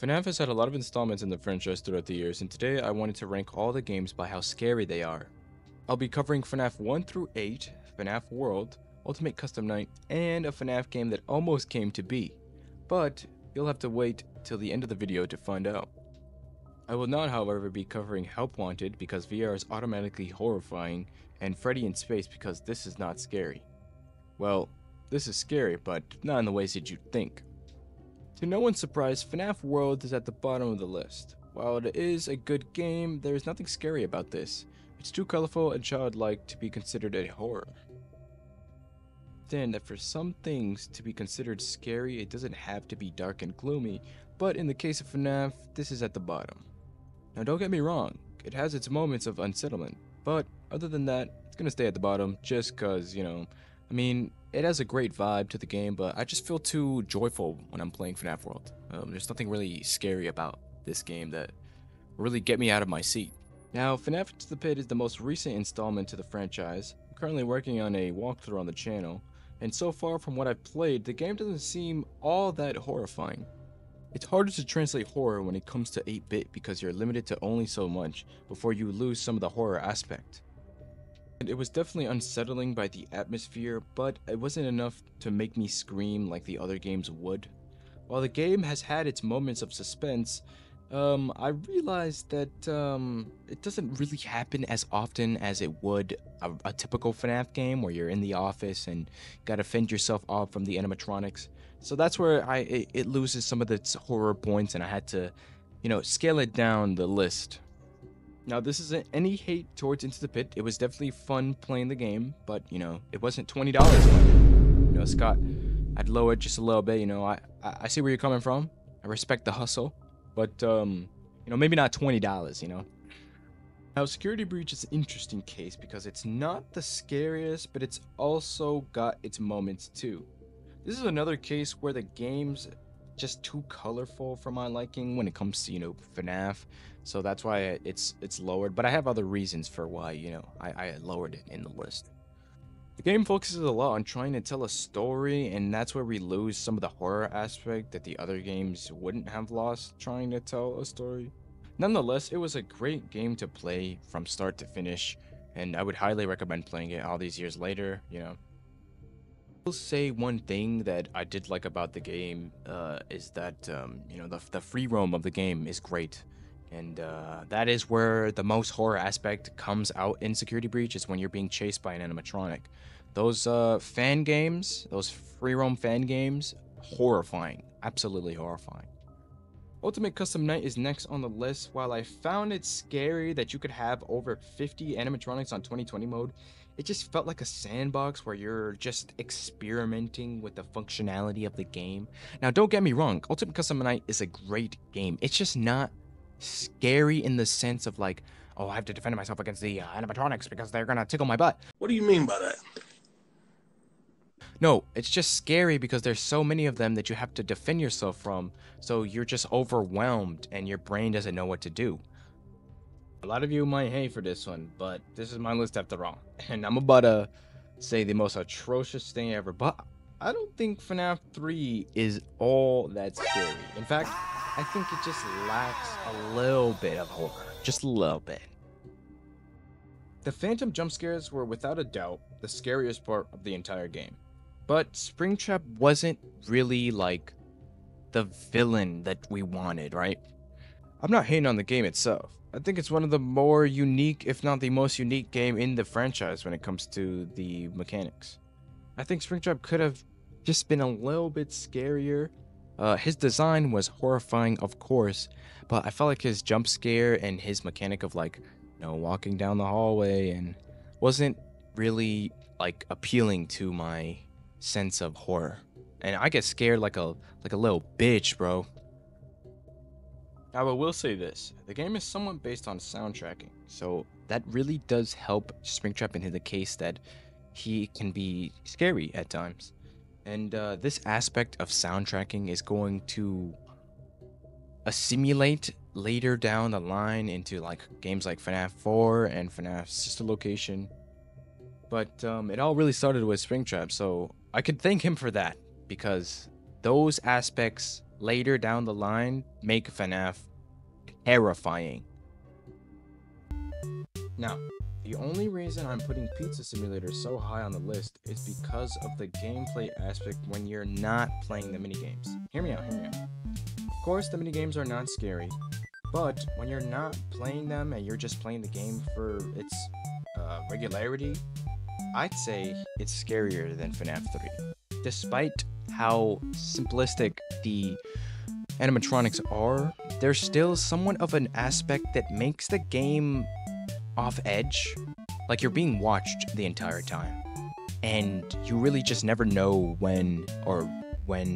FNAF has had a lot of installments in the franchise throughout the years, and today I wanted to rank all the games by how scary they are. I'll be covering FNAF 1 through 8, FNAF World, Ultimate Custom Night, and a FNAF game that almost came to be. But you'll have to wait till the end of the video to find out. I will not, however, be covering Help Wanted because VR is automatically horrifying, and Freddy in Space because this is not scary. Well, this is scary, but not in the ways that you'd think. To no one's surprise, FNAF World is at the bottom of the list. While it is a good game, there is nothing scary about this. It's too colorful and childlike to be considered a horror. Understand that for some things to be considered scary, it doesn't have to be dark and gloomy, but in the case of FNAF, this is at the bottom. Now don't get me wrong, it has its moments of unsettlement, but other than that, it's gonna stay at the bottom just cause, it has a great vibe to the game, but I just feel too joyful when I'm playing FNAF World. There's nothing really scary about this game that really get me out of my seat. Now, FNAF Into the Pit is the most recent installment to the franchise. I'm currently working on a walkthrough on the channel, and so far from what I've played, the game doesn't seem all that horrifying. It's harder to translate horror when it comes to 8-bit because you're limited to only so much before you lose some of the horror aspect. And it was definitely unsettling by the atmosphere, but it wasn't enough to make me scream like the other games would. While the game has had its moments of suspense, I realized that it doesn't really happen as often as it would a typical FNAF game where you're in the office and gotta fend yourself off from the animatronics. So that's where it loses some of its horror points, and I had to, scale it down the list. Now, this isn't any hate towards Into the Pit. It was definitely fun playing the game, but, it wasn't $20. Scott, I'd lower it just a little bit, I see where you're coming from. I respect the hustle, but, maybe not $20, Now, Security Breach is an interesting case because it's not the scariest, but it's also got its moments too. This is another case where the game's just too colorful for my liking when it comes to, FNAF. So that's why it's lowered, but I have other reasons for why, I lowered it in the list. The game focuses a lot on trying to tell a story, and that's where we lose some of the horror aspect that the other games wouldn't have lost trying to tell a story. Nonetheless, it was a great game to play from start to finish, and I would highly recommend playing it all these years later, I will say one thing that I did like about the game is that, the free roam of the game is great. And that is where the most horror aspect comes out in Security Breach, is when you're being chased by an animatronic. Those fan games, those free roam fan games, horrifying. Absolutely horrifying. Ultimate Custom Night is next on the list. While I found it scary that you could have over 50 animatronics on 2020 mode, it just felt like a sandbox where you're just experimenting with the functionality of the game. Now, don't get me wrong, Ultimate Custom Night is a great game. It's just not scary in the sense of like, oh, I have to defend myself against the animatronics because they're gonna tickle my butt. What do you mean by that? No, it's just scary because there's so many of them that you have to defend yourself from, so you're just overwhelmed and your brain doesn't know what to do. A lot of you might hate for this one, but this is my list after all, and I'm about to say the most atrocious thing ever, but I don't think FNAF 3 is all that scary. In fact, I think it just lacks a little bit of horror. Just a little bit. The phantom jump scares were without a doubt the scariest part of the entire game. But Springtrap wasn't really like the villain that we wanted, right? I'm not hating on the game itself. I think it's one of the more unique, if not the most unique game in the franchise when it comes to the mechanics. I think Springtrap could have just been a little bit scarier. His design was horrifying, of course, but I felt like his jump scare and his mechanic of like, walking down the hallway and wasn't really like appealing to my sense of horror. And I get scared like a little bitch, bro. Now, I will say this, the game is somewhat based on soundtracking, so that really does help Springtrap into the case that he can be scary at times. And this aspect of soundtracking is going to assimilate later down the line into like games like FNAF 4 and FNAF Sister Location. But it all really started with Springtrap, so I could thank him for that, because those aspects later down the line make FNAF terrifying. Now, the only reason I'm putting Pizza Simulator so high on the list is because of the gameplay aspect when you're not playing the minigames. Hear me out, hear me out. Of course, the minigames are not scary, but when you're not playing them and you're just playing the game for its regularity, I'd say it's scarier than FNAF 3. Despite how simplistic the animatronics are, there's still somewhat of an aspect that makes the game off edge, like you're being watched the entire time, and you really just never know when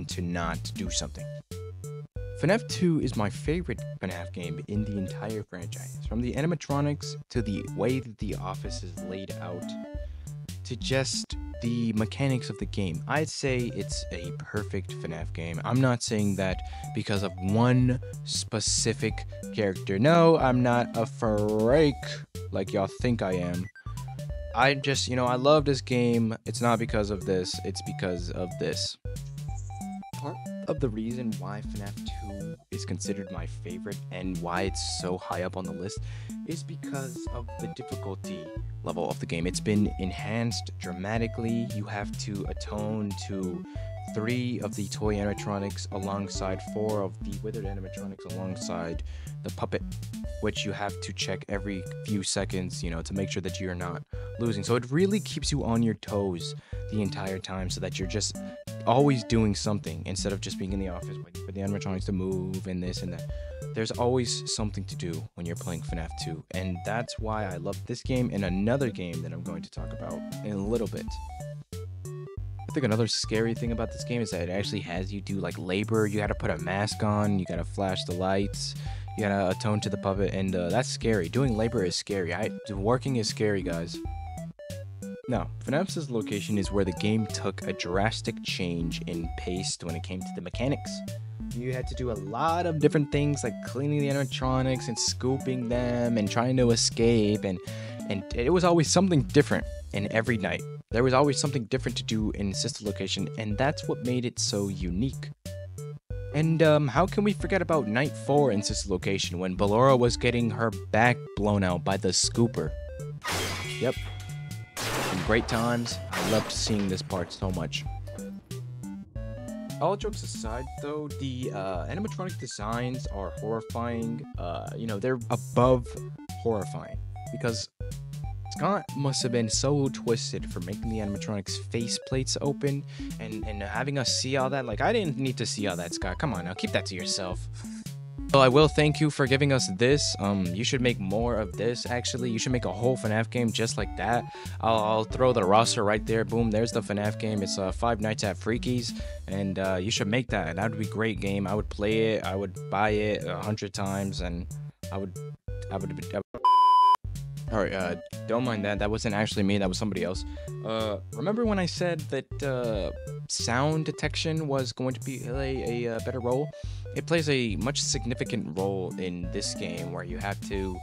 to not do something. FNAF 2 is my favorite FNAF game in the entire franchise, from the animatronics to the way that the office is laid out to just the mechanics of the game. I'd say it's a perfect FNAF game. I'm not saying that because of one specific character. No, I'm not a freak like y'all think I am. I just, I love this game. It's not because of this, it's because of this. Part of the reason why FNAF 2 is considered my favorite and why it's so high up on the list is because of the difficulty level of the game. It's been enhanced dramatically. You have to atone to 3 of the toy animatronics alongside 4 of the withered animatronics alongside the puppet, which you have to check every few seconds, to make sure that you're not losing. So it really keeps you on your toes the entire time so that you're just always doing something instead of just being in the office waiting for the animatronics to move and this and that. There's always something to do when you're playing FNAF 2, and that's why I love this game and another game that I'm going to talk about in a little bit. I think another scary thing about this game is that it actually has you do like labor. You gotta put a mask on, you gotta flash the lights, you gotta atone to the puppet, and that's scary. Doing labor is scary. Working is scary, guys. Now, FNAF's location is where the game took a drastic change in pace when it came to the mechanics. You had to do a lot of different things like cleaning the animatronics and scooping them and trying to escape, and it was always something different in every night. There was always something different to do in Sister Location, and that's what made it so unique. And how can we forget about Night 4 in Sister Location when Ballora was getting her back blown out by the scooper? Yep. And great times. I loved seeing this part so much. All jokes aside, though, the animatronic designs are horrifying. They're above horrifying because Scott must have been so twisted for making the animatronics face plates open and having us see all that. Like, I didn't need to see all that, Scott. Come on now, keep that to yourself. Well, I will thank you for giving us this. You should make more of this, actually. You should make a whole FNAF game just like that. I'll throw the roster right there. Boom, there's the FNAF game. It's Five Nights at Freaky's, and you should make that. That would be a great game. I would play it. I would buy it 100 times, and I would Alright, don't mind that. That wasn't actually me. That was somebody else. Remember when I said that sound detection was going to play a better role? It plays a much significant role in this game where you have to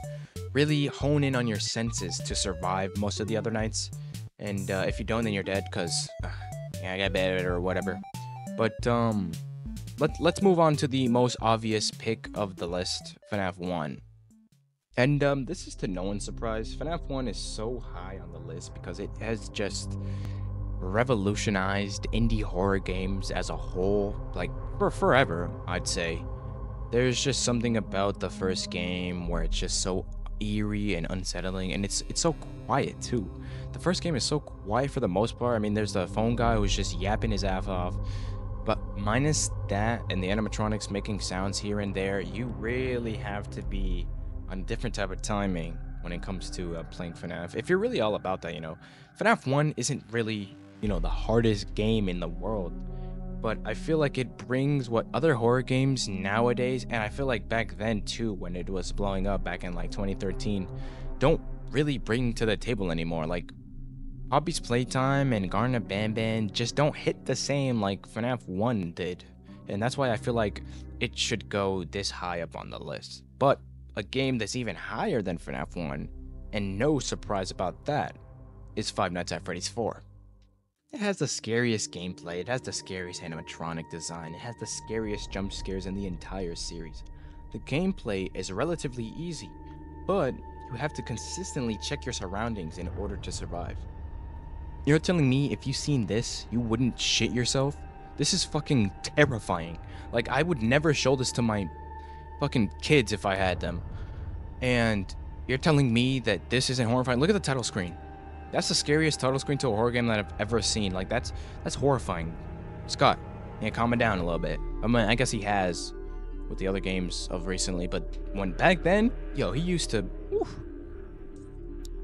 really hone in on your senses to survive most of the other nights. And if you don't, then you're dead because I got bad or whatever. But let's move on to the most obvious pick of the list, FNAF 1. And this is to no one's surprise. FNAF 1 is so high on the list because it has just revolutionized indie horror games as a whole, like for forever, I'd say. There's just something about the first game where it's just so eerie and unsettling, and it's so quiet too. The first game is so quiet for the most part. I mean, there's the phone guy who's just yapping his ass off, but minus that and the animatronics making sounds here and there, you really have to be on a different type of timing when it comes to playing FNAF. If you're really all about that, FNAF 1 isn't really, the hardest game in the world, but I feel like it brings what other horror games nowadays, and I feel like back then too, when it was blowing up back in like 2013, don't really bring to the table anymore. Like Poppy's Playtime and Garna Ban Ban just don't hit the same like FNAF 1 did, and that's why I feel like it should go this high up on the list. But a game that's even higher than FNAF 1, and no surprise about that, is Five Nights at Freddy's 4. It has the scariest gameplay, it has the scariest animatronic design, it has the scariest jump scares in the entire series. The gameplay is relatively easy, but you have to consistently check your surroundings in order to survive. You're telling me if you seen this, you wouldn't shit yourself? This is fucking terrifying. Like, I would never show this to my fucking kids if I had them. And you're telling me that this isn't horrifying? Look at the title screen. That's the scariest title screen to a horror game that I've ever seen. Like, that's horrifying. Scott, yeah, calm it down a little bit. I mean, I guess he has with the other games of recently, but when back then, yo, he used to... Oof.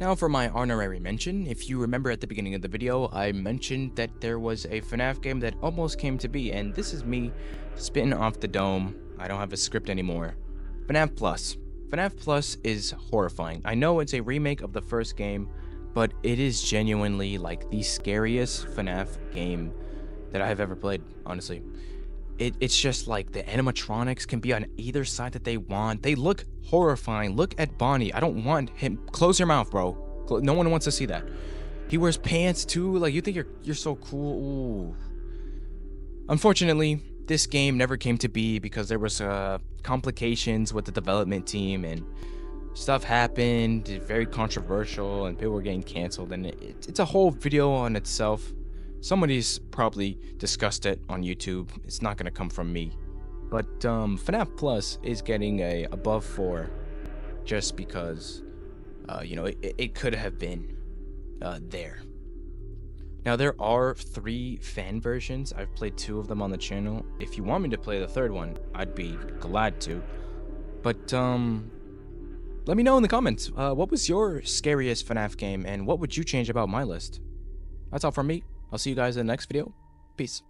Now for my honorary mention. If you remember at the beginning of the video, I mentioned that there was a FNAF game that almost came to be, and this is me spitting off the dome. I don't have a script anymore. FNAF Plus. FNAF Plus is horrifying. I know it's a remake of the first game, but it is genuinely like the scariest FNAF game that I have ever played, honestly. It's just like the animatronics can be on either side that they want. They look horrifying. Look at Bonnie. I don't want him. Close your mouth, bro. No one wants to see that. He wears pants too. Like, you think you're so cool. Ooh. Unfortunately, this game never came to be because there was complications with the development team and stuff happened. Very controversial and people were getting canceled, and it's a whole video on itself. Somebody's probably discussed it on YouTube. It's not going to come from me. But FNAF Plus is getting a above 4 just because, you know, it could have been there. Now, there are 3 fan versions. I've played 2 of them on the channel. If you want me to play the 3rd one, I'd be glad to. But let me know in the comments. What was your scariest FNAF game, and what would you change about my list? That's all from me. I'll see you guys in the next video. Peace.